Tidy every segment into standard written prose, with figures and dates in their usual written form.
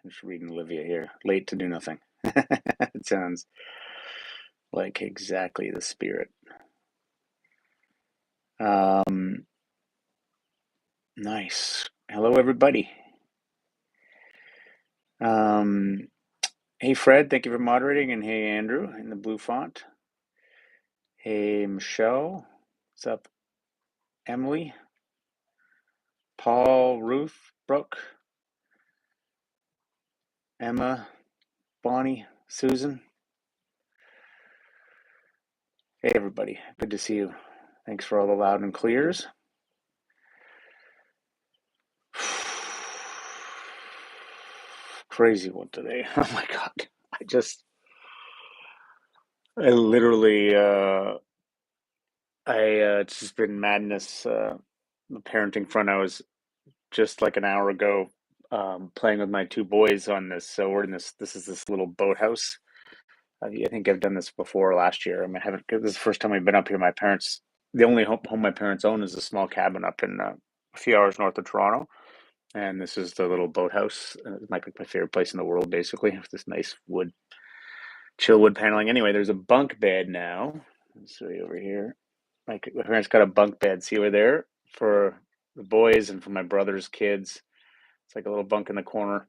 I'm just reading Olivia here. Late to do nothing. It sounds like exactly the spirit. Um, nice. Hello, everybody. Um, hey, Fred, thank you for moderating. And hey, Andrew, in the blue font. Hey, Michelle. What's up? Emily, Paul, Ruth, Brooke, Emma, Bonnie, Susan. Hey, everybody. Good to see you. Thanks for all the loud and clears. Crazy one today. Oh my God. I literally, it's just been madness. The parenting front. I was just like an hour ago, playing with my two boys on this. So we're in this is this little boathouse. I think I've done this before last year. I mean, I haven't, this is the first time we've been up here. The only home my parents own is a small cabin up in a few hours north of Toronto. And this is the little boathouse. It's my favorite place in the world, basically. With this nice chill wood paneling. Anyway, there's a bunk bed now. Let's see over here. My parents got a bunk bed. See over there for the boys and for my brother's kids. It's like a little bunk in the corner.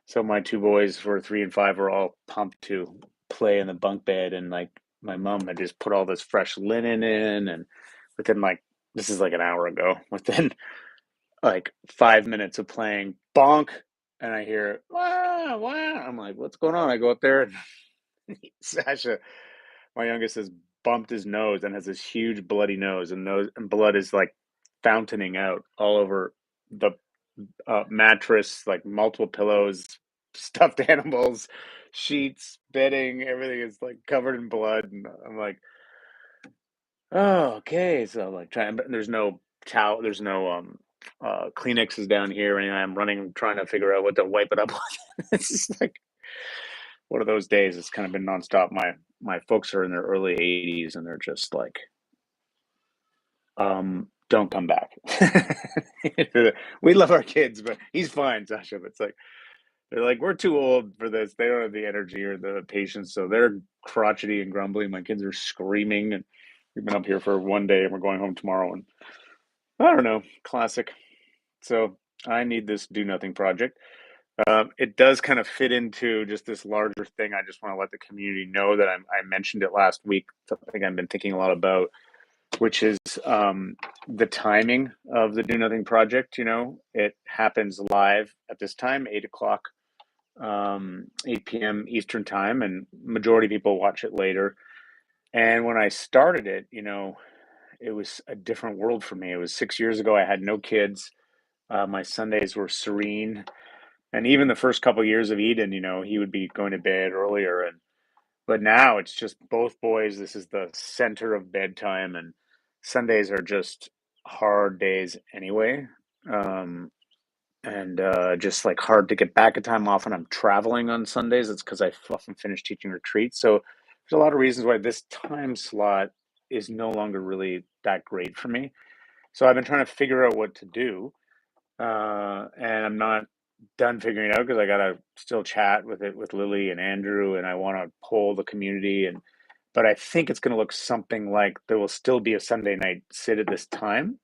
So my two boys, for 3 and 5, were all pumped to play in the bunk bed, and like my mom had just put all this fresh linen in, and within like this is like an hour ago. Within like 5 minutes of playing, bonk, and I hear wow, wow. I'm like, what's going on? I go up there, and Sasha, my youngest, has bumped his nose and has this huge bloody nose, and blood is like fountaining out all over the mattress, like multiple pillows, stuffed animals, sheets, bedding, everything is like covered in blood. And I'm like, oh, okay. So I'm like trying, but there's no towel, there's no Kleenexes down here, and I'm running trying to figure out what to wipe it up with. It's just like one of those days. It's kind of been nonstop. My folks are in their early 80s, and they're just like, don't come back. We love our kids, but he's fine, Sasha. But it's like they're like, we're too old for this. They don't have the energy or the patience, so they're crotchety and grumbly. My kids are screaming, and we've been up here for one day, and we're going home tomorrow. And I don't know, classic. So I need this do nothing project. It does kind of fit into just this larger thing. I just want to let the community know that I mentioned it last week. Something I've been thinking a lot about, which is the timing of the Do Nothing project. You know, it happens live at this time, 8 o'clock, 8 p.m. Eastern time, and majority of people watch it later. And when I started it, you know, it was a different world for me. It was 6 years ago. I had no kids. My Sundays were serene, and even the first couple years of Eden, you know, he would be going to bed earlier, and but now it's just both boys. This is the center of bedtime, and Sundays are just hard days anyway. Um, and just like hard to get back in time. Often I'm traveling on Sundays. It's because I often finish teaching retreats. So there's a lot of reasons why this time slot is no longer really that great for me. So I've been trying to figure out what to do, and I'm not done figuring it out because I gotta still chat with it with Lily and Andrew, and I want to poll the community. And but I think it's going to look something like there will still be a Sunday night sit at this time,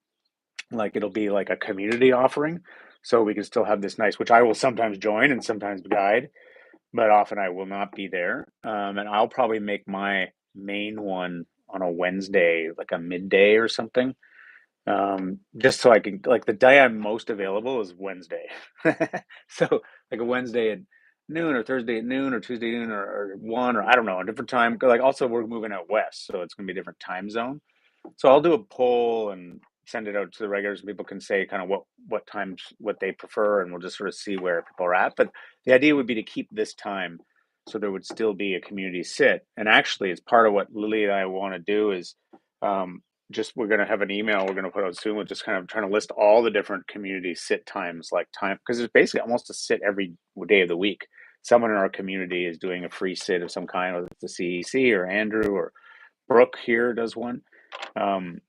like it'll be like a community offering, so we can still have this nice, which I will sometimes join and sometimes guide, but often I will not be there. And I'll probably make my main one on a Wednesday, like a midday or something, just so I can, like, the day I'm most available is Wednesday. So like a Wednesday at noon, or Thursday at noon, or Tuesday at noon, or 1, or I don't know, a different time. Like also we're moving out west, so it's gonna be a different time zone. So I'll do a poll and send it out to the regulars, and people can say kind of what times what they prefer, and we'll just sort of see where people are at. But the idea would be to keep this time so there would still be a community sit. And actually, it's part of what Lily and I want to do is just we're going to have an email we're going to put out soon with just kind of trying to list all the different community sit times, like time, because it's basically almost a sit every day of the week. Someone in our community is doing a free sit of some kind, whether it's the CEC or Andrew or Brooke here does one. Um,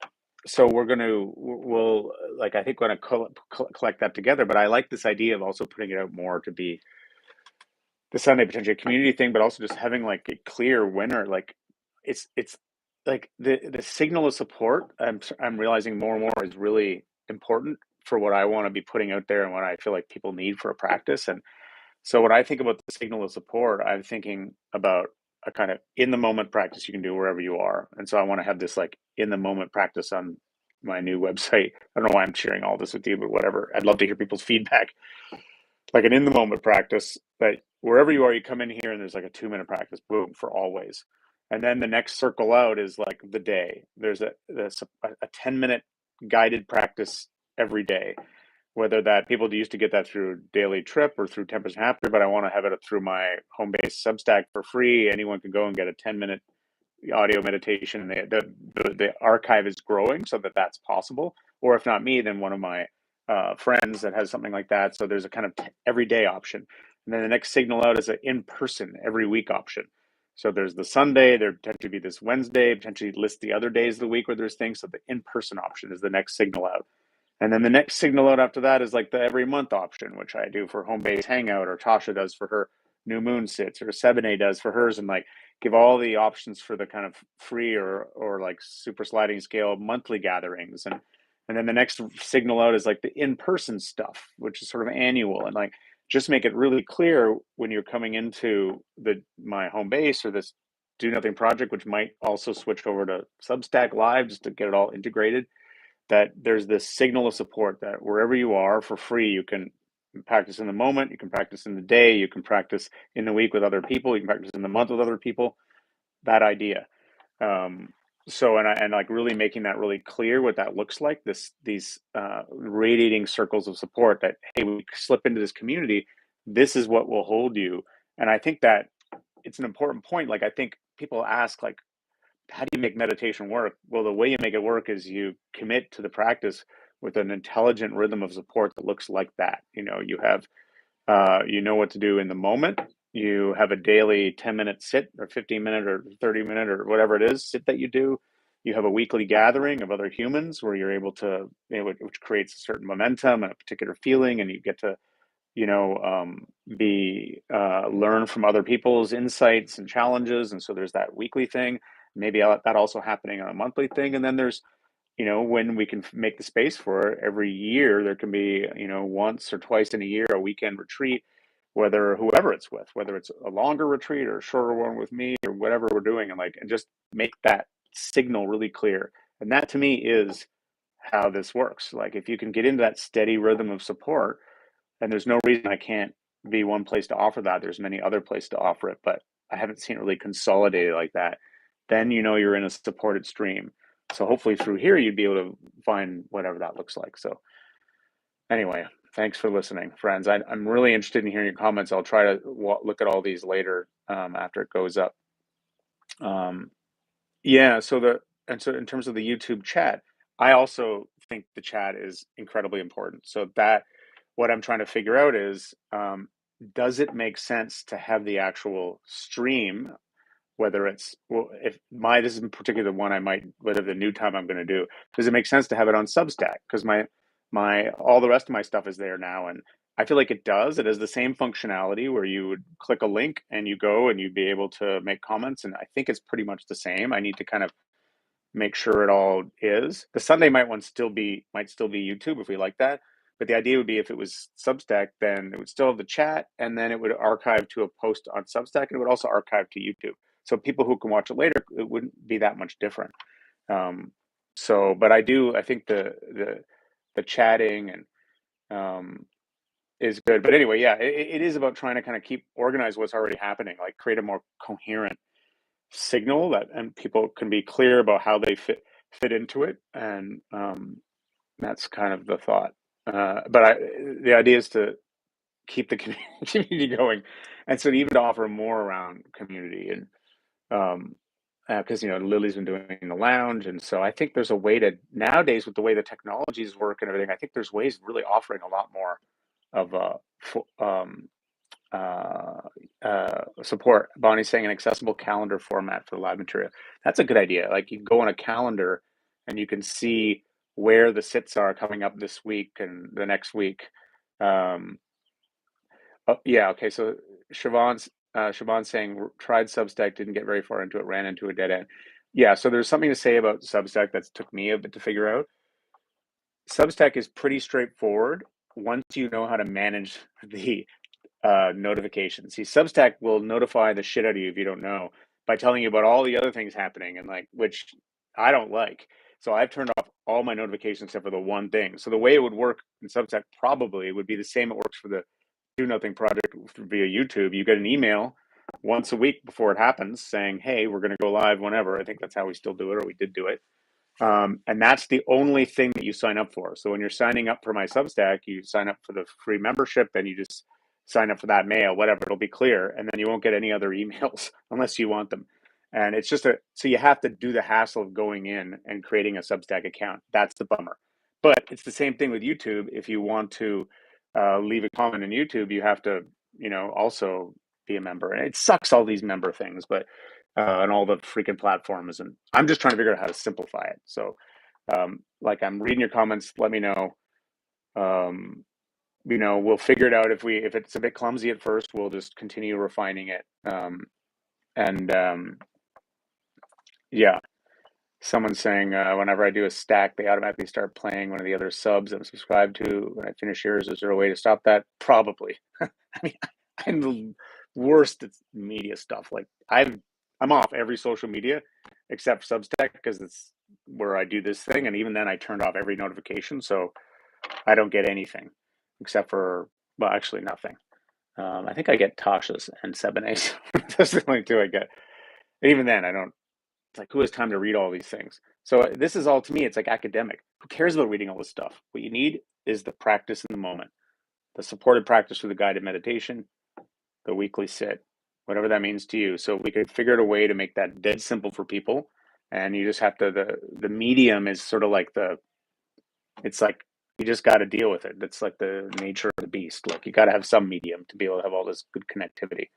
so we'll like, I think we're gonna collect that together. But I like this idea of also putting it out more to be the Sunday potentially a community thing, but also just having like a clear winner. Like it's like the signal of support. I'm realizing more and more is really important for what I want to be putting out there and what I feel like people need for a practice. And so when I think about the signal of support, I'm thinking about a kind of in the moment practice you can do wherever you are. And so I want to have this like in the moment practice on my new website. I don't know why I'm sharing all this with you, but whatever. I'd love to hear people's feedback. Like an in the moment practice that wherever you are, you come in here and there's like a 2 minute practice, boom, for always. And then the next circle out is like the day. There's a 10-minute guided practice every day, whether that people used to get that through Daily Trip or through 10% Happier, but I want to have it through my home base Substack for free. Anyone can go and get a 10-minute audio meditation. The archive is growing so that that's possible. Or if not me, then one of my friends that has something like that. So there's a kind of everyday option. And then the next signal out is an in-person every week option. So there's the Sunday, there potentially be this Wednesday, potentially list the other days of the week where there's things. So the in-person option is the next signal out. And then the next signal out after that is like the every month option, which I do for home base hangout, or Tasha does for her new moon sits, or 7A does for hers, and like give all the options for the kind of free or like super sliding scale monthly gatherings. And then the next signal out is like the in-person stuff, which is sort of annual, and like just make it really clear when you're coming into the my home base or this do nothing project, which might also switch over to Substack Live just to get it all integrated, that there's this signal of support that wherever you are for free, you can practice in the moment, you can practice in the day, you can practice in the week with other people, you can practice in the month with other people. That idea. Um, so and like really making that really clear what that looks like. These radiating circles of support that hey, we slip into this community. This is what will hold you. And I think that it's an important point. Like I think people ask like how do you make meditation work? Well, the way you make it work is you commit to the practice with an intelligent rhythm of support that looks like that. You have, you know what to do in the moment. You have a daily 10-minute sit or 15-minute or 30-minute or whatever it is sit that you do. You have a weekly gathering of other humans where you're able to, which creates a certain momentum and a particular feeling, and you get to be learn from other people's insights and challenges. And so there's that weekly thing, maybe that also happening on a monthly thing. And then there's when we can make the space for it every year, there can be once or twice in a year a weekend retreat, whether whoever it's with, whether it's a longer retreat or a shorter one with me or whatever we're doing, and just make that signal really clear. And that to me is how this works. Like if you can get into that steady rhythm of support, and there's no reason I can't be one place to offer that. There's many other places to offer it, but I haven't seen it really consolidated like that. Then you're in a supported stream. So hopefully through here you'd be able to find whatever that looks like. So anyway, thanks for listening, friends. I'm really interested in hearing your comments. I'll try to look at all these later after it goes up. Um, yeah. So in terms of the YouTube chat, I also think the chat is incredibly important. So that what I'm trying to figure out is, does it make sense to have the actual stream, whether it's, well, if this is in particular the one I might, whatever the new time I'm going to do, does it make sense to have it on Substack? Because all the rest of my stuff is there now. And I feel like it does. It has the same functionality where you would click a link and you go and you'd be able to make comments. And I think it's pretty much the same. I need to kind of make sure it all is. The Sunday might still be YouTube if we like that. But the idea would be if it was Substack, then it would still have the chat, and then it would archive to a post on Substack, and it would also archive to YouTube. So people who can watch it later, it wouldn't be that much different. But I think the chatting and is good. But anyway, yeah, it is about trying to kind of keep organize what's already happening, like create a more coherent signal and people can be clear about how they fit into it, and that's kind of the thought. But the idea is to keep the community going, and so even to offer more around community, and because Lily's been doing the lounge, and so I think there's a way to nowadays with the way the technologies work and everything. I think there's ways of really offering a lot more of support. Bonnie's saying an accessible calendar format for the live material. That's a good idea. Like you go on a calendar and you can see where the sits are coming up this week and the next week. Yeah. Okay. So Siobhan saying tried Substack, didn't get very far into it, ran into a dead end. Yeah, so there's something to say about Substack that took me a bit to figure out. Substack is pretty straightforward once you know how to manage the notifications. See, Substack will notify the shit out of you if you don't know by telling you about all the other things happening, and like, which I don't like. So I've turned off all my notifications except for the one thing. So the way it would work in Substack probably would be the same it works for the Do Nothing project via YouTube. You get an email once a week before it happens saying, "Hey, we're going to go live whenever." I think that's how we still do it, or we did do it. And that's the only thing that you sign up for. So when you're signing up for my Substack, you sign up for the free membership and you just sign up for that mail, whatever, it'll be clear. And then you won't get any other emails unless you want them. And it's just so you have to do the hassle of going in and creating a Substack account. That's the bummer. But it's the same thing with YouTube. If you want to leave a comment on YouTube, you have to, also be a member. And it sucks, all these member things, but and all the freaking platforms. And I'm just trying to figure out how to simplify it. So, like, I'm reading your comments. Let me know. Um, we'll figure it out. If it's a bit clumsy at first, we'll just continue refining it. And yeah, someone's saying whenever I do a stack, they automatically start playing one of the other subs I'm subscribed to. When I finish yours, is there a way to stop that? Probably. I mean, I'm the worst at media stuff. Like, I'm off every social media except Substack because it's where I do this thing, and even then, I turned off every notification, so I don't get anything except for, well, actually nothing. I think I get Tasha's and Sebene's. That's the only two I get. And even then, I don't. It's like, who has time to read all these things? So this is all, to me, it's like academic. Who cares about reading all this stuff? What you need is the practice in the moment, the supported practice through the guided meditation, the weekly sit, whatever that means to you. So we could figure out a way to make that dead simple for people. And you just have to, the medium is sort of like it's like, you just got to deal with it. That's like the nature of the beast. Like, you got to have some medium to be able to have all this good connectivity.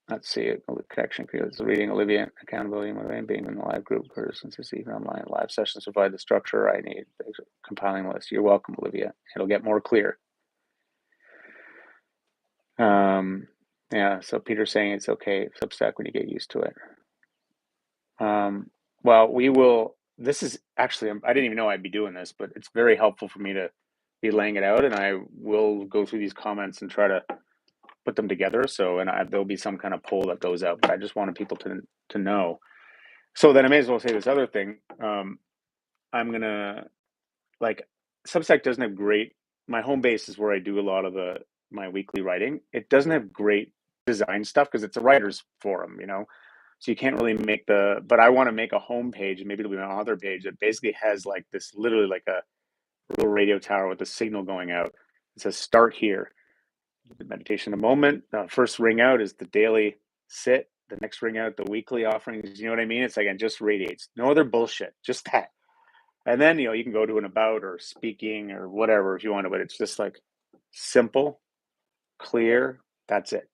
Let's see it. Connection fields. Reading, Olivia, accountability, motivation, being in the live group, since it's even online. Live sessions provide the structure I need. Compiling list. You're welcome, Olivia. It'll get more clear. Yeah. So Peter's saying it's okay, Substack, when you get used to it. Well, we will. This is actually, I didn't even know I'd be doing this, but it's very helpful for me to be laying it out, and I will go through these comments and try to put them together. So, and there'll be some kind of poll that goes out, but I just wanted people to know. So then I may as well say this other thing. I'm gonna, like, Substack doesn't have great. My home base is where I do a lot of my weekly writing. It doesn't have great design stuff because it's a writer's forum, So you can't really make but I want to make a home page, and maybe it'll be my author page that basically has like this, literally like a little radio tower with a signal going out. It says start here. The meditation in a moment. First ring out is the daily sit. The next ring out, the weekly offerings. You know what I mean? It's like, it just radiates. No other bullshit. Just that. And then, you can go to an about or speaking or whatever if you want to, but it's just like simple, clear. That's it.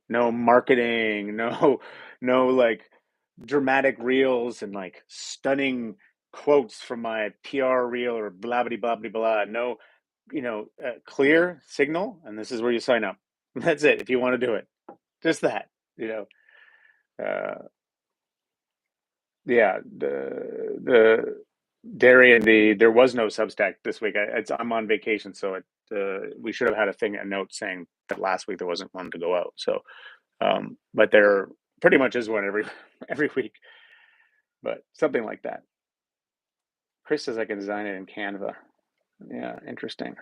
No marketing, no like dramatic reels and like stunning quotes from my PR reel or blah blah blah blah blah. No, clear signal, and this is where you sign up. That's it. If you want to do it, just that. Yeah. The Darian, there was no Substack this week. I'm on vacation, so we should have had a note saying that last week there wasn't one to go out. So, but there pretty much is one every week, but something like that. Chris says I can design it in Canva. Yeah, interesting.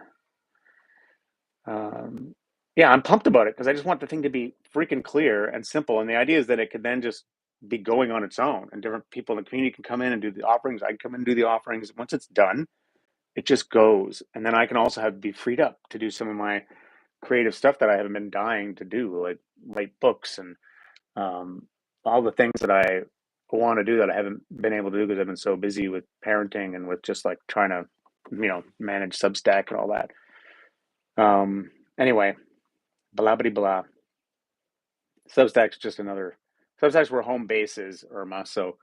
Yeah, I'm pumped about it because I just want the thing to be freaking clear and simple. And the idea is that it could then just be going on its own, and different people in the community can come in and do the offerings. I can come in and do the offerings. Once it's done, it just goes. And then I can also be freed up to do some of my creative stuff that I haven't been dying to do, like write books and all the things that I want to do that I haven't been able to do because I've been so busy with parenting and with just like trying to, manage Substack and all that. Anyway, blah blah blah. Substack's where home base is, Irma. So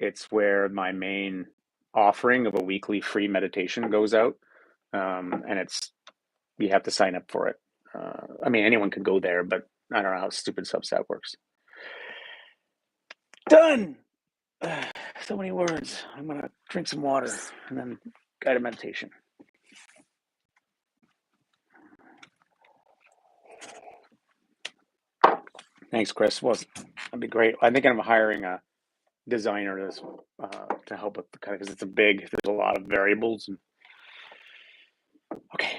it's where my main offering of a weekly free meditation goes out. And it's, you have to sign up for it. I mean, anyone can go there, but I don't know how stupid Substack works. Done. So many words. I'm gonna drink some water and then guided meditation. Thanks, Chris. Well, that'd be great. I think I'm hiring a designer to help with the kind of, because it's there's a lot of variables. And, okay.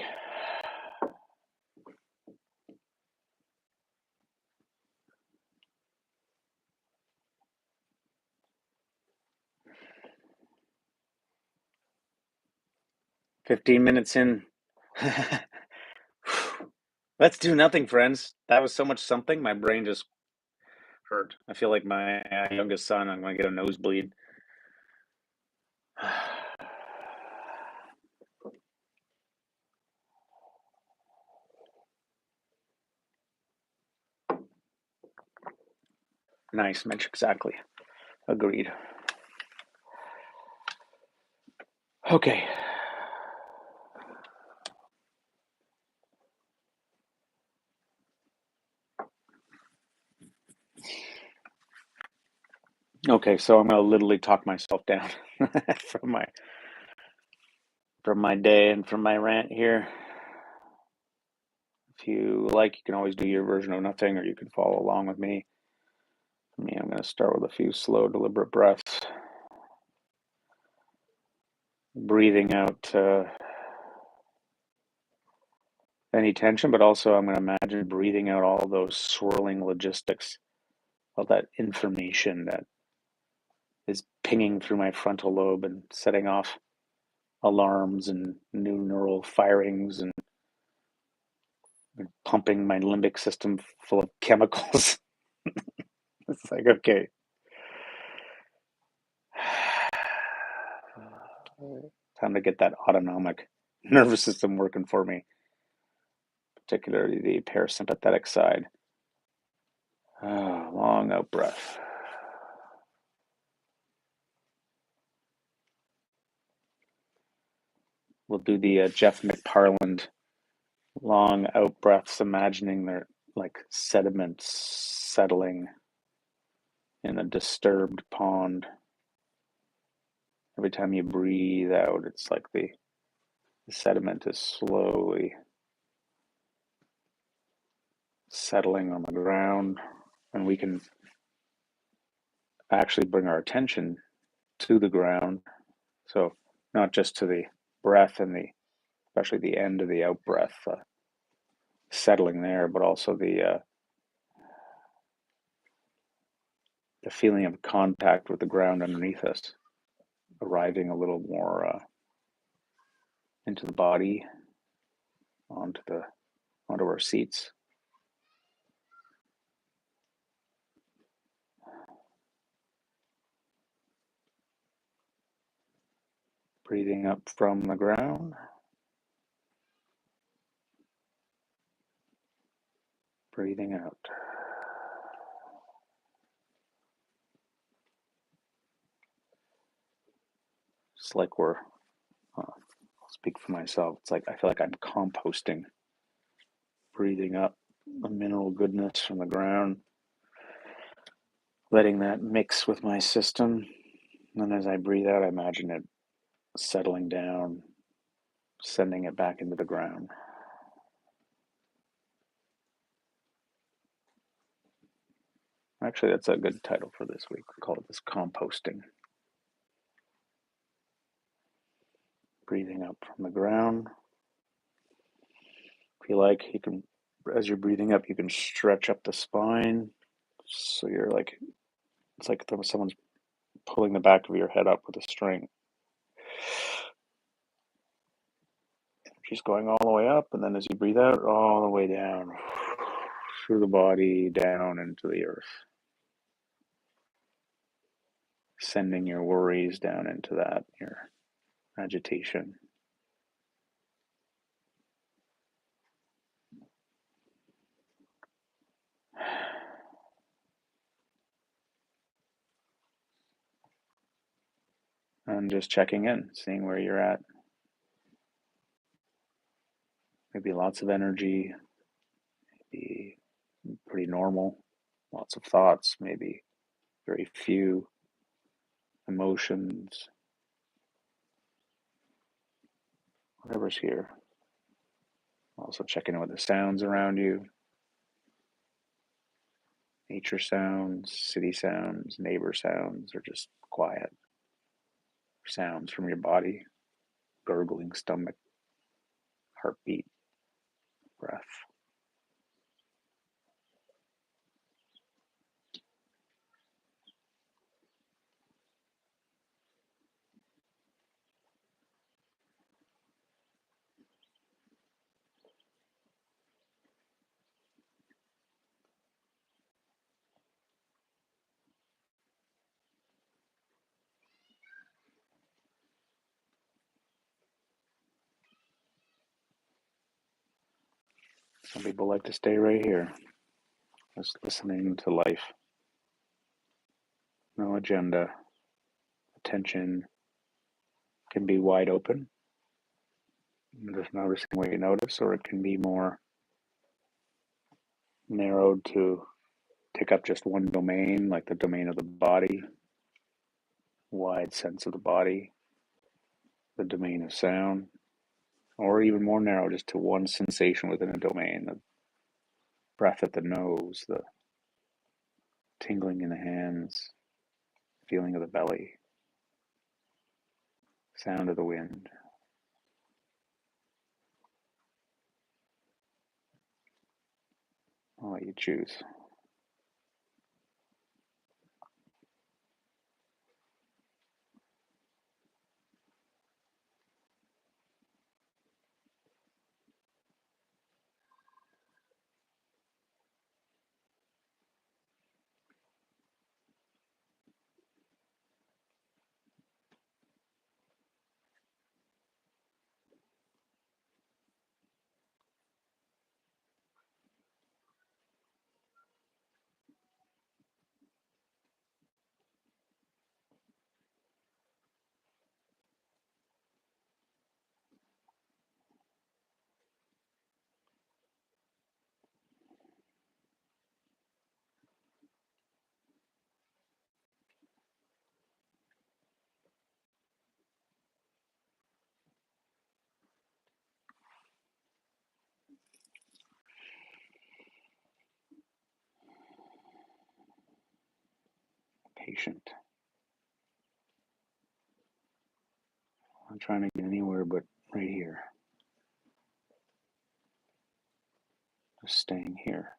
"15 minutes in." Let's do nothing, friends. That was so much something. My brain just hurt. I feel like my youngest son. I'm going to get a nosebleed. Nice, Mitch. Exactly. Agreed. Okay. Okay, so I'm going to literally talk myself down from my day and from my rant here. If you like, you can always do your version of nothing, or you can follow along with me. For me, I'm going to start with a few slow, deliberate breaths. Breathing out any tension, but also I'm going to imagine breathing out all those swirling logistics, all that information that is pinging through my frontal lobe and setting off alarms and new neural firings and pumping my limbic system full of chemicals. It's like, okay. Time to get that autonomic nervous system working for me, particularly the parasympathetic side. Long out breath. We'll do the Jeff McParland long out breaths, imagining they're like sediments settling in a disturbed pond. Every time you breathe out, it's like the sediment is slowly settling on the ground, and we can actually bring our attention to the ground. So not just to the breath and especially the end of the out breath, settling there, but also the feeling of contact with the ground underneath us, arriving a little more into the body, onto our seats. Breathing up from the ground. Breathing out. It's like I'll speak for myself. It's like I feel like I'm composting. Breathing up the mineral goodness from the ground, letting that mix with my system. And then as I breathe out, I imagine it settling down, sending it back into the ground. Actually, that's a good title for this week. We'll call it this composting. Breathing up from the ground. If you like, you can, as you're breathing up, you can stretch up the spine. So you're like, it's like someone's pulling the back of your head up with a string. Just going all the way up, and then as you breathe out, all the way down through the body, down into the earth. Sending your worries down into that, your agitation. And just checking in, seeing where you're at. maybe lots of energy, maybe pretty normal, lots of thoughts, maybe very few emotions, whatever's here. Also checking in with the sounds around you, nature sounds, city sounds, neighbor sounds, or just quiet sounds from your body, gurgling stomach, heartbeat, breath. Some people like to stay right here, just listening to life. No agenda. Attention can be wide open, just noticing what you notice, or it can be more narrowed to take up just one domain, like the domain of the body, wide sense of the body, the domain of sound, or even more narrow, just to one sensation within a domain, the breath at the nose, the tingling in the hands, feeling of the belly, sound of the wind. I'll let you choose. Patient. I'm trying to get anywhere but right here. Just staying here.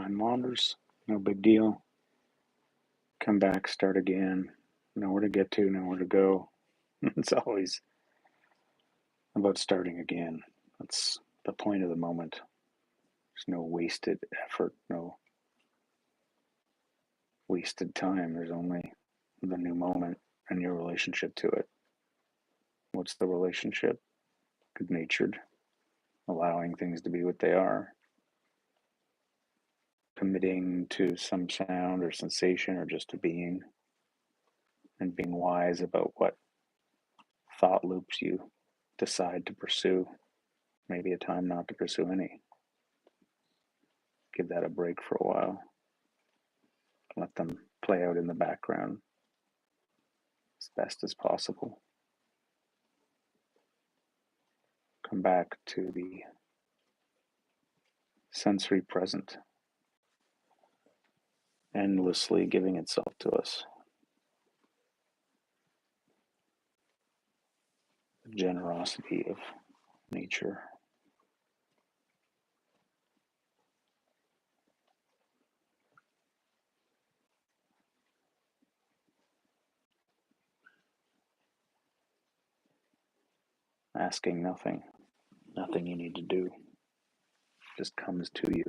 Mind wanders, no big deal. Come back, start again. Know where to get to, know where to go. It's always about starting again. That's the point of the moment. There's no wasted effort, no wasted time. There's only the new moment and your relationship to it. What's the relationship? Good natured, allowing things to be what they are, committing to some sound or sensation or just to being, and being wise about what thought loops you decide to pursue. Maybe a time not to pursue any. Give that a break for a while. Let them play out in the background as best as possible. Come back to the sensory present, endlessly giving itself to us. The generosity of nature. Asking nothing, nothing you need to do, just comes to you.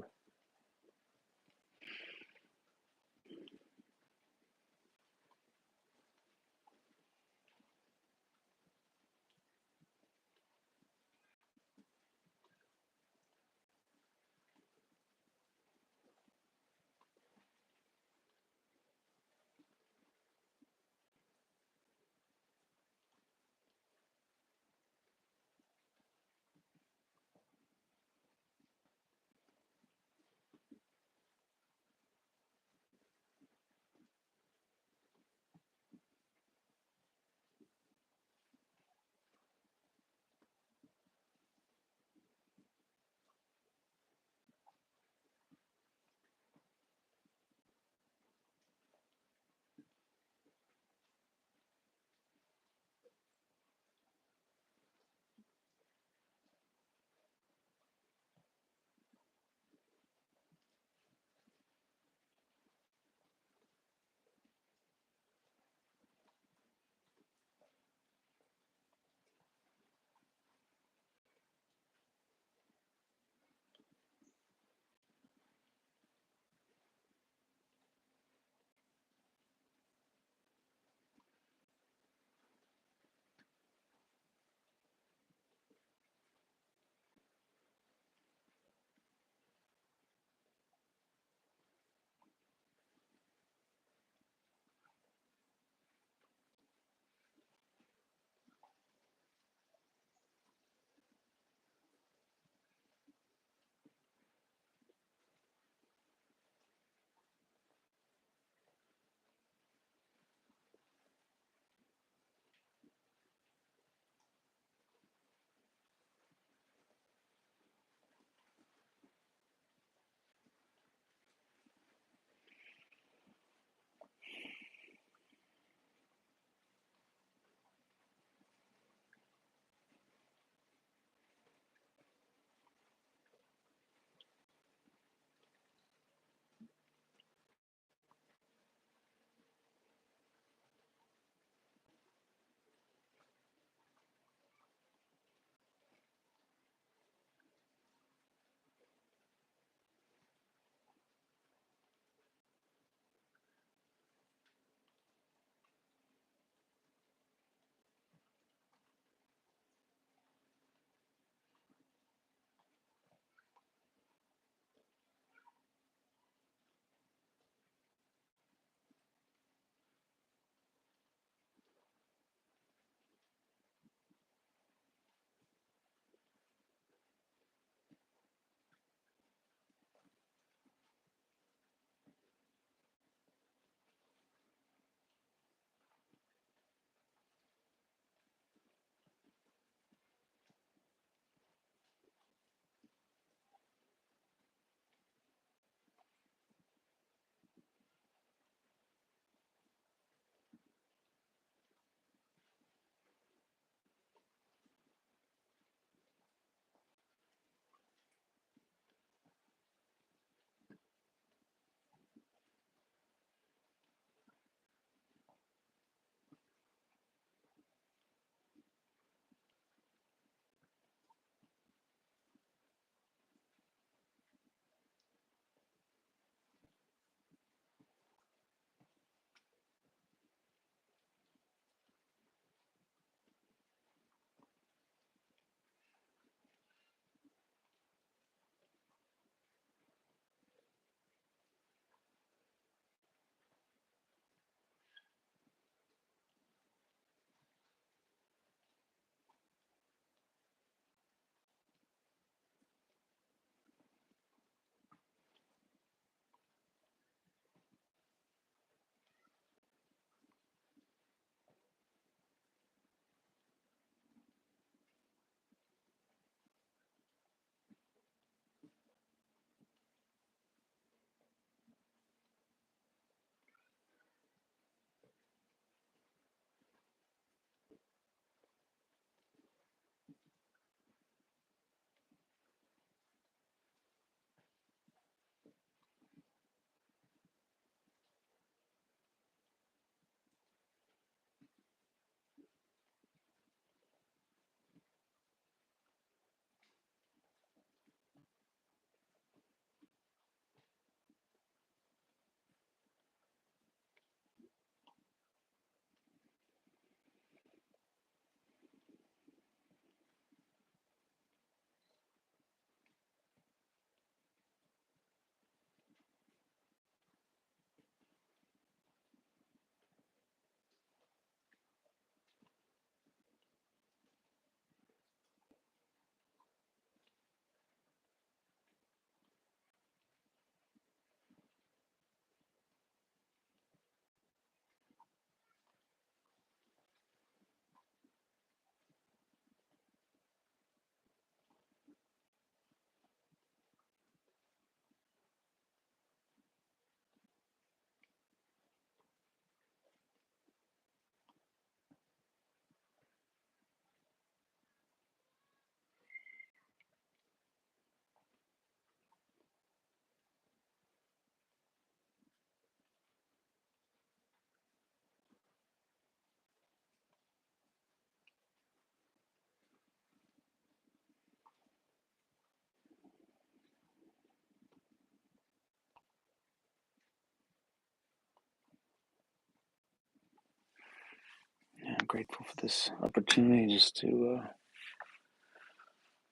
Grateful for this opportunity just to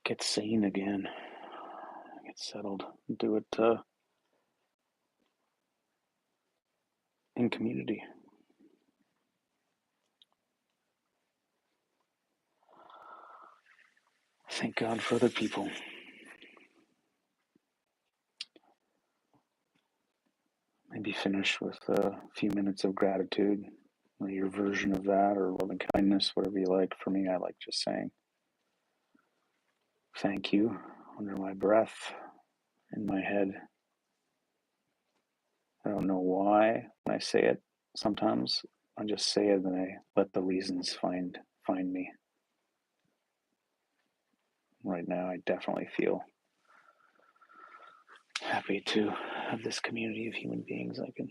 get sane again, get settled, do it in community. Thank God for other people. Maybe finish with a few minutes of gratitude, your version of that, or loving kindness, whatever you like. For me, I like just saying thank you under my breath, in my head. I don't know why when I say it. Sometimes I just say it and I let the reasons find me. Right now, I definitely feel happy to have this community of human beings I can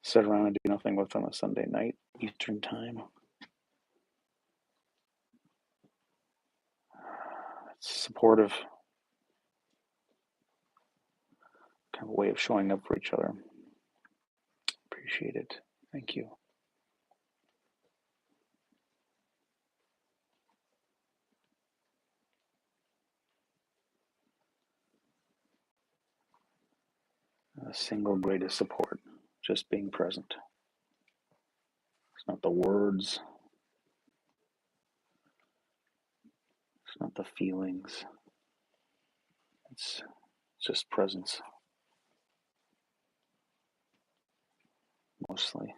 sit around and do nothing with on a Sunday night, Eastern time. It's supportive, kind of a way of showing up for each other. Appreciate it. Thank you. The single greatest support, just being present. It's not the words, it's not the feelings, it's just presence, mostly.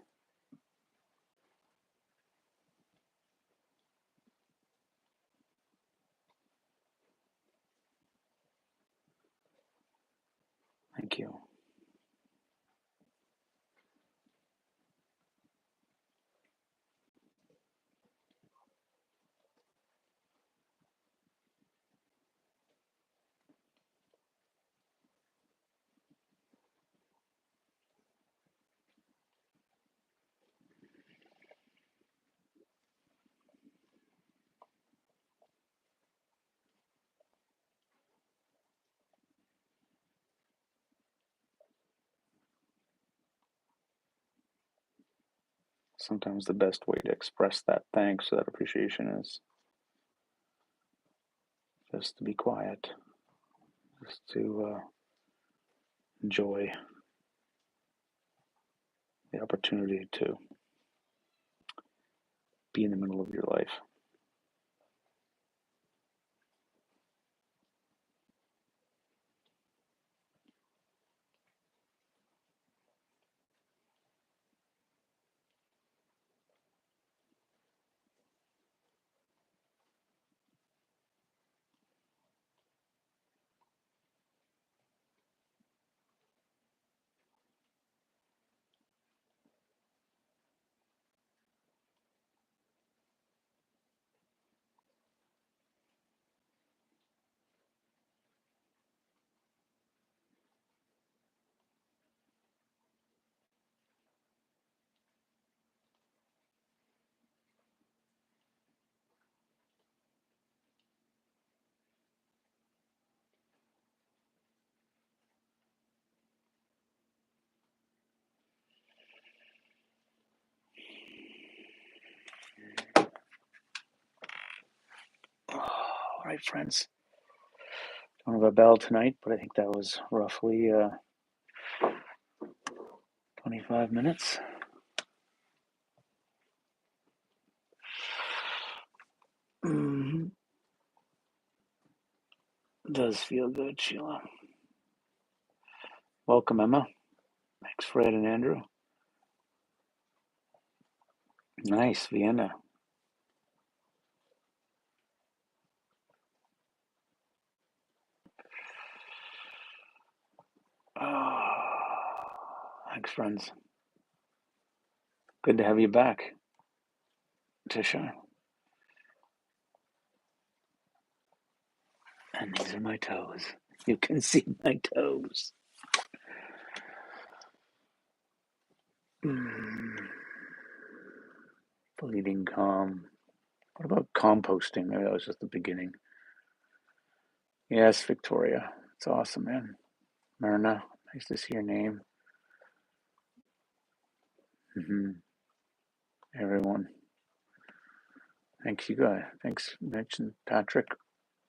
Thank you. Sometimes the best way to express that thanks or that appreciation is just to be quiet, just to enjoy the opportunity to be in the middle of your life. All right, friends. Don't have a bell tonight, but I think that was roughly 25 minutes. It does feel good, Sheila. Welcome, Emma. Thanks, Fred and Andrew. Nice, Vienna. Thanks, friends. Good to have you back, Tisha. And these are my toes. You can see my toes. Bleeding calm. What about composting? Maybe that was just the beginning. Yes, Victoria. It's awesome, man. Myrna, nice to see your name. Everyone. Thanks, you guys. Thanks, Mitch and Patrick.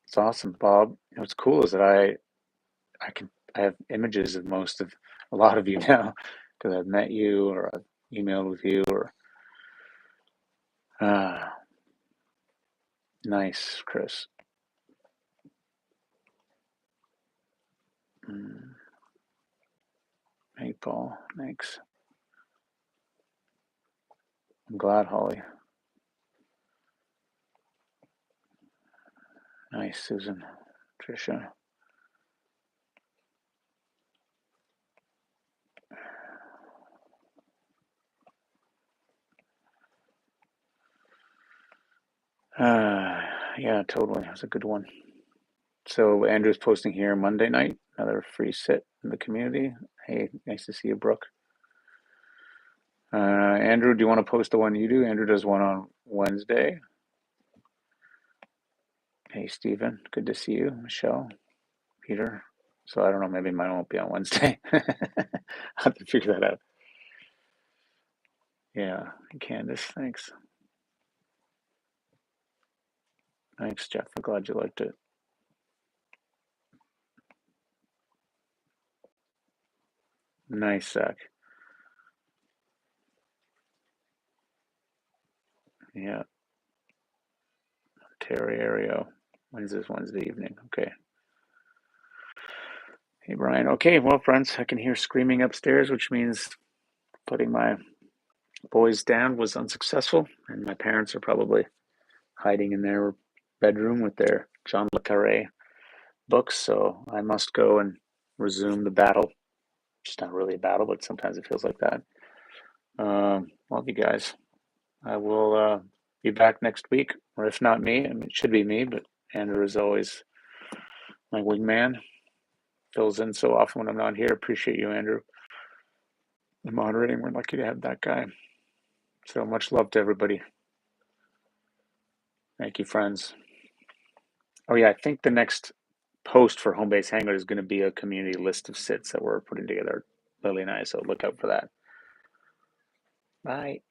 It's awesome, Bob. What's cool is that I have images of a lot of you now because I've met you or I've emailed with you or nice, Chris. Hey, Paul. Thanks. I'm glad, Holly. Nice, Susan. Trisha. Yeah, totally. That's a good one. So Andrew's posting here Monday night, another free sit in the community. Hey, nice to see you, Brooke. Andrew, do you want to post the one you do? Andrew does one on Wednesday. Hey, Stephen, good to see you. Michelle, Peter. So I don't know, maybe mine won't be on Wednesday. I'll have to figure that out. Yeah, Candace, thanks. Thanks, Jeff. I'm glad you liked it. Nice, Zach. Yeah, Terry Ario. When's this Wednesday evening? Okay. Hey, Brian. Okay, well, friends, I can hear screaming upstairs, which means putting my boys down was unsuccessful, and my parents are probably hiding in their bedroom with their John le Carré books, so I must go and resume the battle. It's not really a battle, but sometimes it feels like that. Love you guys. I will be back next week, or if not me, I mean, it should be me, but Andrew is always my wingman. Fills in so often when I'm not here. Appreciate you, Andrew. The moderating, we're lucky to have that guy. So much love to everybody. Thank you, friends. Oh yeah, I think the next post for Home Base Hangout is going to be a community list of sits that we're putting together, Lily and I, so look out for that. Bye.